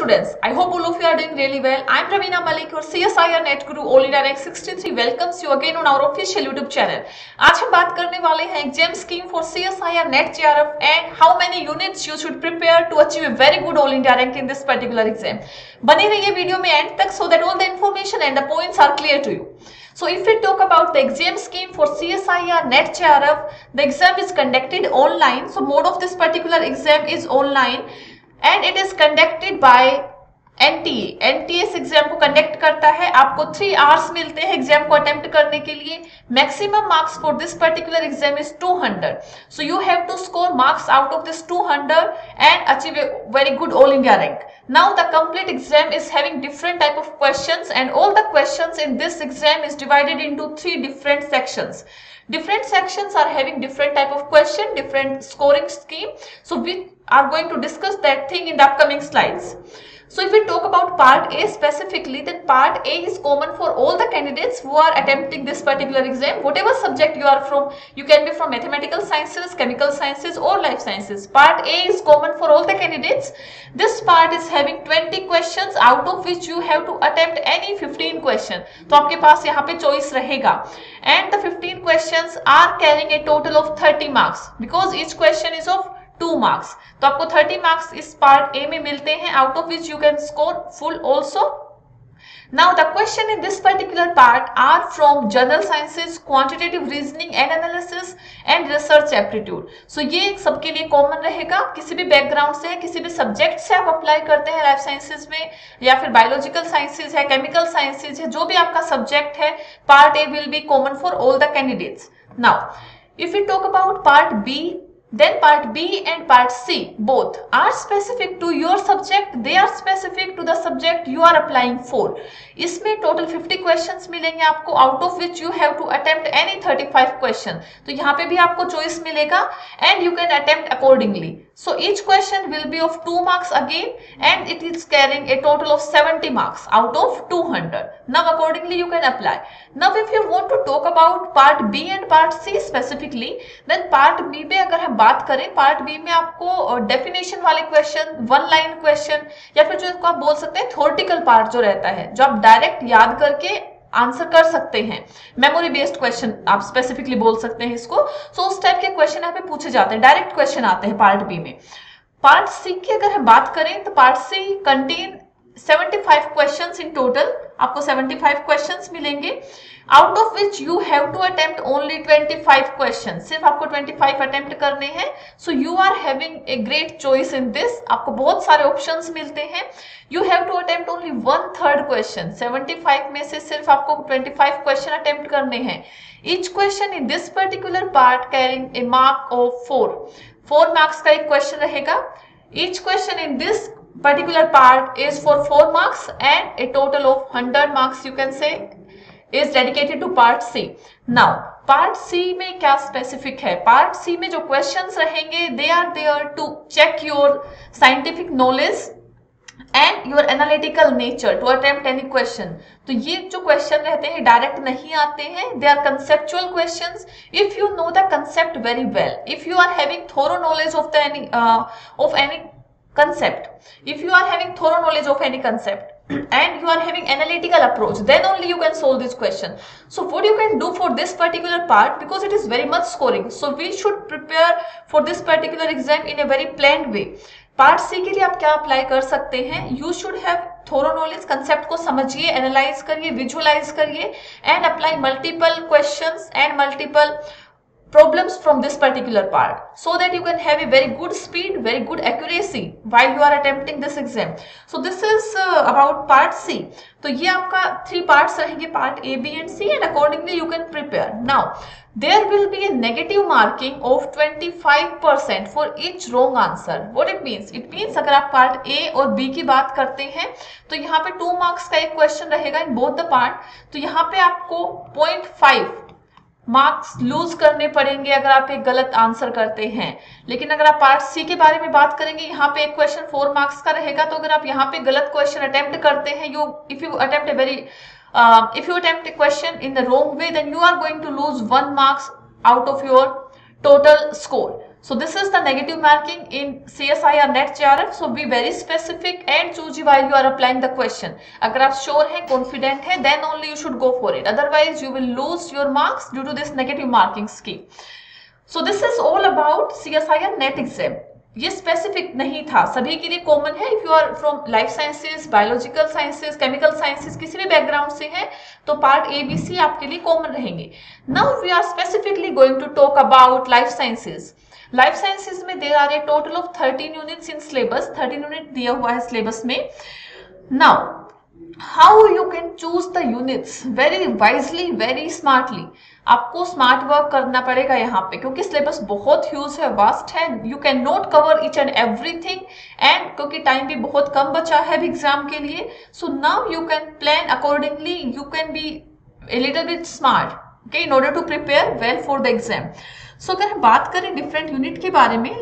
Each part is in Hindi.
students, I hope all of you are doing really well. I am Ravina Malik, your CSIR Net Guru All India Rank 63 welcomes you again on our official YouTube channel. आज हम बात करने वाले हैं exam scheme for CSIR Net JRF and how many units you should prepare to achieve a very good All India rank in this particular exam. बने रहिए वीडियो में एंड तक so that all the information and the points are clear to you. So if we talk about the exam scheme for CSIR Net JRF, the exam is conducted online. So mode of this particular exam is online. And it is conducted by NTA. NTA इस एग्जाम को कंडक्ट करता है. आपको 3 hours मिलते हैं एग्जाम को अटेम्प्ट करने के लिए. Maximum marks for this particular exam is 200. So you have to score marks out of this 200 and achieve a very good all India rank. Now the complete exam is having different type of questions and all the questions in this exam is divided into 3 different sections. Different sections are having different type of question, different scoring scheme. So we are going to discuss that thing in the upcoming slides. So if we talk about part A specifically, then part A is common for all the candidates who are attempting this particular exam. Whatever subject you are from, you can be from mathematical sciences, chemical sciences or life sciences. Part A is common for all the candidates. This part is having 20 questions out of which you have to attempt any 15 question. तो आपके पास यहाँ पे choice रहेगा. And the 15 questions are carrying a total of 30 marks because each question is of 2 marks. तो आपको 30 marks इस पार्ट ए में मिलते हैं out of which you can score full also. Now the question in this particular part are from general sciences, quantitative reasoning and analysis and research aptitude. So ये सबके लिए कॉमन रहेगा. किसी भी बैकग्राउंड से, किसी भी सब्जेक्ट से आप अप्लाई करते हैं लाइफ साइंसेज में या फिर बायोलॉजिकल साइंसेज है, केमिकल साइंसेज है, जो भी आपका सब्जेक्ट है, part A will be common for all the candidates. Now if you talk about part B, then part B and part C both are specific to your subject. They are specific to the subject you are applying for. इसमें total 50 questions मिलेंगे आपको, out of which you have to attempt any 35 question. तो यहाँ पे भी आपको choice मिलेगा and you can attempt accordingly. So each question will be of 2 marks again and it is carrying a total of 70 marks out of 200. Now accordingly you can apply. Now if you want to talk about part B and part C specifically, then part B में अगर हम बात करें, पार्ट बी में आपको डेफिनेशन वाले क्वेश्चन, 1 लाइन क्वेश्चन या फिर जो इसको आप बोल सकते हैं थ्योरेटिकल पार्ट जो रहता है, जो आप डायरेक्ट याद करके आंसर कर सकते हैं, मेमोरी बेस्ड क्वेश्चन आप स्पेसिफिकली बोल सकते हैं इसको. सो उस टाइप के क्वेश्चन यहाँ पे पूछे जाते हैं, डायरेक्ट क्वेश्चन आते हैं पार्ट बी में. पार्ट सी की अगर हम बात करें तो part C contain 75 questions in total. आपको 75 क्वेश्चंस मिलेंगे out of which you have to attempt only 25 questions. सिर्फ आपको 25 अटेम्प्ट करने हैं. So you are having a great choice in this. आपको बहुत सारे ऑप्शंस मिलते हैं. You have to attempt only 1/3 question. 75 में से सिर्फ आपको 25 क्वेश्चन अटेम्प्ट करने हैं. Each question in this particular part carrying a mark of 4. 4 marks का एक क्वेश्चन रहेगा. Each question in this particular part is for 4 marks and a total of 100 marks you can say is dedicated to part C. Now part C में क्या specific है? part C में जो questions रहेंगे they are there to check your scientific knowledge and your analytical nature to attempt any question. तो ये जो question रहते हैं डायरेक्ट नहीं आते हैं. they are conceptual questions. if you know the concept very well, if you are having thorough knowledge of any concept, if you are having thorough knowledge of any concept and you are having analytical approach, then only you can solve this question. So what you can do for this particular part, because it is very much scoring, so we should prepare for this particular exam in a very planned way. Part C के लिए आप क्या अप्लाई कर सकते हैं? You should have thorough knowledge, concept को समझिए, एनालाइज करिए, विजुअलाइज करिए and apply multiple questions and multiple problems from this particular part so that you can have a very good speed, very good accuracy while you are attempting this exam. So this is about part C. तो ये आपका 3 parts रहेंगे, part A, B and C, and accordingly you can prepare. Now there will be a negative marking of 25% for each wrong answer. What it means? It means अगर आप part A और B की बात करते हैं तो यहाँ पे 2 marks का एक question रहेगा in both the part. तो यहाँ पे आपको 0.5 मार्क्स लूज करने पड़ेंगे अगर आप एक गलत आंसर करते हैं. लेकिन अगर आप पार्ट सी के बारे में बात करेंगे, यहाँ पे एक क्वेश्चन 4 मार्क्स का रहेगा. तो अगर आप यहाँ पे गलत क्वेश्चन अटेम्प्ट करते हैं, if you attempt a question in the wrong way, then you are going to lose 1 marks out of your total score. So this is the negative marking in CSIR Net JRF. So be very specific and choosy while you are applying the question. अगर आप sure हैं, confident हैं, then only you should go for it. Otherwise, you will lose your marks due to this negative marking scheme. So this is all about CSIR Net exam. ये स्पेसिफिक नहीं था, सभी के लिए कॉमन है. If you are from life sciences, biological sciences, chemical sciences, किसी भी बैकग्राउंड से है तो पार्ट ए बी सी आपके लिए कॉमन रहेंगे. Now we are specifically going to talk about life sciences. Life sciences में there are a total of 13 units in syllabus. 13 unit दिया हुआ है सिलेबस में. Now how you can choose the units very wisely, very smartly. आपको स्मार्ट वर्क करना पड़ेगा यहाँ पे, क्योंकि सिलेबस बहुत ह्यूज है, वास्ट है. You can not cover each and everything, and क्योंकि टाइम भी बहुत कम बचा है एग्जाम के लिए. So now you can plan accordingly. You can be a little bit smart, okay, in order to prepare well for the exam. So अगर हम बात करें डिफरेंट यूनिट के बारे में,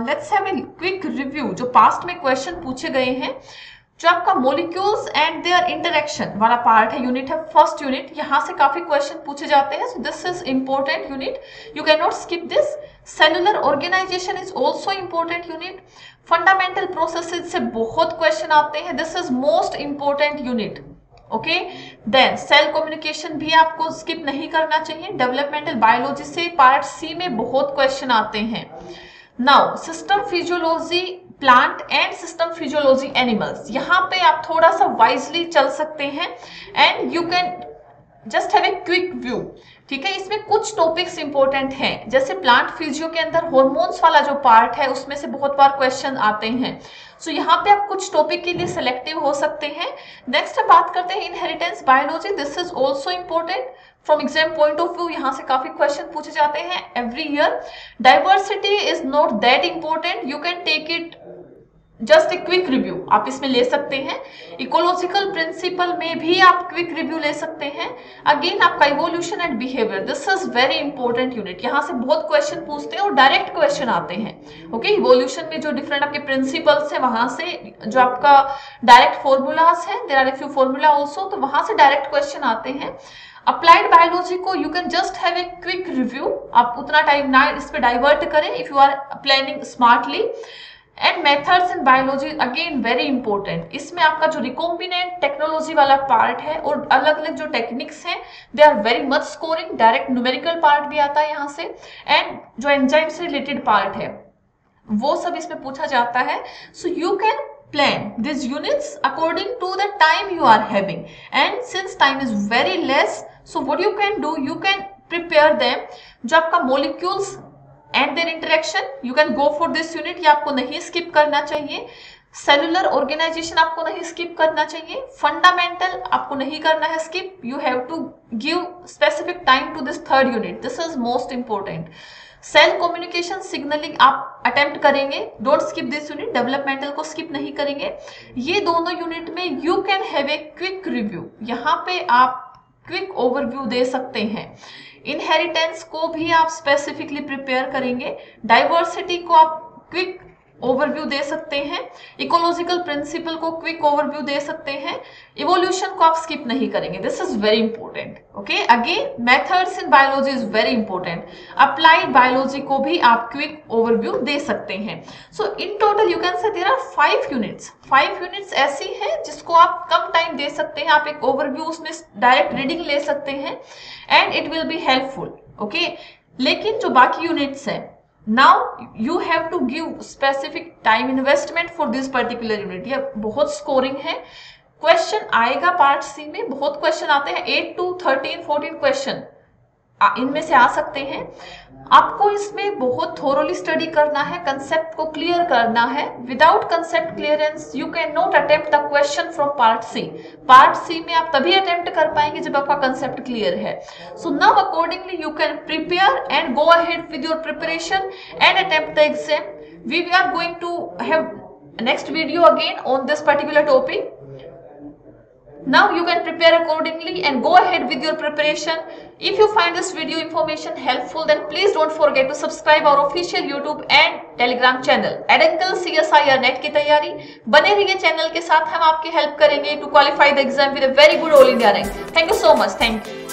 let's have a quick review. जो पास्ट में क्वेश्चन पूछे गए हैं, जो आपका मोलिक्यूल्स एंड देयर इंटरेक्शन वाला पार्ट है, यूनिट है फर्स्ट यूनिट, यहाँ से काफी क्वेश्चन पूछे जाते हैं. So this is important unit, you can not skip this. Cellular organisation is also important unit. Fundamental processes से बहुत क्वेश्चन आते हैं, this is most important unit. Okay, then cell communication भी आपको स्किप नहीं करना चाहिए. डेवलपमेंटल बायोलॉजी से पार्ट सी में बहुत क्वेश्चन आते हैं. Now system physiology plant and system physiology animals, यहाँ पे आप थोड़ा सा वाइजली चल सकते हैं and you can just have a quick view. ठीक है, इसमें कुछ टॉपिक्स इंपॉर्टेंट हैं, जैसे प्लांट फिजियो के अंदर हॉर्मोन्स वाला जो पार्ट है उसमें से बहुत बार क्वेश्चन आते हैं. सो यहाँ पे आप कुछ टॉपिक के लिए सिलेक्टिव हो सकते हैं. नेक्स्ट बात करते हैं inheritance biology. This is also important from exam point of view. यहाँ से काफी क्वेश्चन पूछे जाते हैं every year. Diversity is not that important, you can take it just a quick review, आप इसमें ले सकते हैं. इकोलॉजिकल प्रिंसिपल में भी आप क्विक रिव्यू ले सकते हैं. अगेन आपका evolution and behaviour, this is very important unit. यहाँ से बहुत क्वेश्चन पूछते हैं और डायरेक्ट क्वेश्चन आते हैं. ओके, इवोल्यूशन में जो डिफरेंट आपके प्रिंसिपल्स है, वहां से जो आपका डायरेक्ट फॉर्मूलाज है, there are a few formula also, तो वहां से डायरेक्ट क्वेश्चन आते हैं. अप्लाइड बायोलॉजी को you can just have a quick review, आप उतना टाइम ना इस पे डाइवर्ट करें if you are planning smartly. And methods in biology again very important. इसमें आपका जो रिकॉम्बिनेंट टेक्नोलॉजी वाला पार्ट है और अलग अलग जो टेक्निक्स हैं, they are very much scoring. Direct numerical part भी आता है यहाँ से, एंड जो एंजाइम से रिलेटेड पार्ट है वो सब इसमें पूछा जाता है. So you can plan these units according to the time you are having, and since time is very less, so what you can do, you can prepare them. जो आपका molecules and their interaction, you can go for this unit, ये आपको नहीं skip करना चाहिए. सेलुलर ऑर्गेनाइजेशन आपको नहीं स्किप करना चाहिए. फंडामेंटल आपको नहीं करना है skip, you have to give specific time to this third unit, this is most important. Cell communication signalling आप अटेम्प्ट करेंगे, don't skip this unit. Developmental को स्किप नहीं करेंगे. ये दोनों यूनिट में you can have a quick review, यहाँ पे आप क्विक ओवरव्यू दे सकते हैं. इनहेरिटेंस को भी आप स्पेसिफिकली प्रिपेयर करेंगे. डाइवर्सिटी को आप क्विक ओवरव्यू दे सकते हैं. इकोलॉजिकल प्रिंसिपल को क्विक ओवरव्यू दे सकते हैं. इवोल्यूशन को आप स्किप नहीं करेंगे, this is very important. Okay, again methods in biology is very important. Applied biology को भी आप क्विक ओवरव्यू दे सकते हैं. So in total you can say there are 5 units. 5 units ऐसी हैं जिसको आप कम टाइम दे सकते हैं. आप एक ओवरव्यू उसमें डायरेक्ट रीडिंग ले सकते हैं and it will be helpful. Okay, लेकिन जो बाकी यूनिट्स हैं, now you have to give specific time investment for this particular unit. ये बहुत स्कोरिंग है. क्वेश्चन आएगा पार्ट सी में, बहुत क्वेश्चन आते हैं, 8 to 13 14 क्वेश्चन इनमें से आ सकते हैं. आपको इसमें बहुत थोरोली स्टडी करना है, कंसेप्ट को क्लियर करना है. Without concept clearance you can not attempt the question from part C. Part C में आप तभी अटेम्प्ट कर पाएंगे जब आपका कंसेप्ट क्लियर है. So now accordingly you can prepare and go ahead with your preparation and attempt the exam. We are going to have next video again on this particular topic. Now you can prepare accordingly and go ahead with your preparation. If you find this video information helpful, then please don't forget to subscribe our official YouTube and Telegram channel. Adencal CSIR Net की तैयारी बने रहिए चैनल के साथ, हम आपकी हेल्प करेंगे to qualify the exam with a very good all India rank. Thank you so much. Thank you.